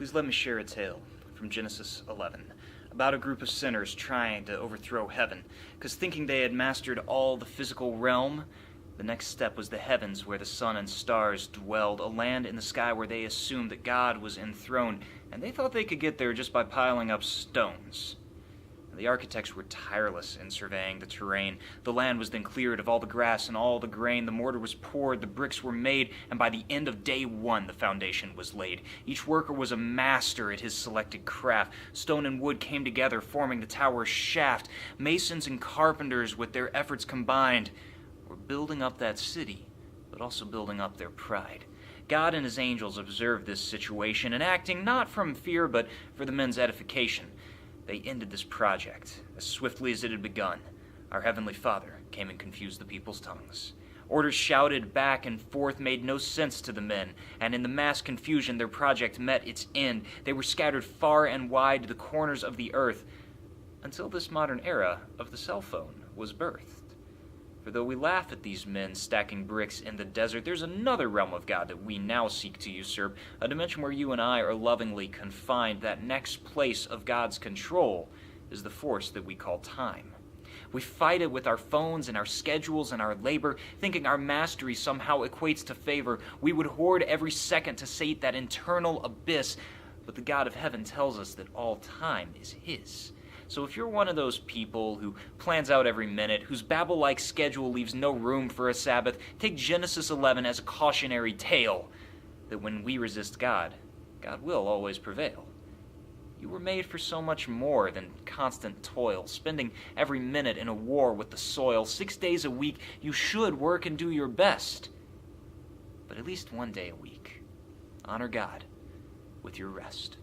Please let me share a tale from Genesis 11 about a group of sinners trying to overthrow heaven, because thinking they had mastered all the physical realm, the next step was the heavens where the sun and stars dwelled, a land in the sky where they assumed that God was enthroned, and they thought they could get there just by piling up stones. The architects were tireless in surveying the terrain. The land was then cleared of all the grass and all the grain. The mortar was poured, the bricks were made, and by the end of day one, the foundation was laid. Each worker was a master at his selected craft. Stone and wood came together, forming the tower's shaft. Masons and carpenters, with their efforts combined, were building up that city, but also building up their pride. God and his angels observed this situation, and acting not from fear, but for the men's edification, they ended this project as swiftly as it had begun. Our Heavenly Father came and confused the people's tongues. Orders shouted back and forth made no sense to the men, and in the mass confusion their project met its end. They were scattered far and wide to the corners of the earth, until this modern era of the cell phone was birthed. For though we laugh at these men stacking bricks in the desert, there's another realm of God that we now seek to usurp, a dimension where you and I are lovingly confined. That next place of God's control is the force that we call time. We fight it with our phones and our schedules and our labor, thinking our mastery somehow equates to favor. We would hoard every second to sate that internal abyss, but the God of heaven tells us that all time is his. So if you're one of those people who plans out every minute, whose Babel-like schedule leaves no room for a Sabbath, take Genesis 11 as a cautionary tale that when we resist God, God will always prevail. You were made for so much more than constant toil, spending every minute in a war with the soil. 6 days a week, you should work and do your best. But at least one day a week, honor God with your rest.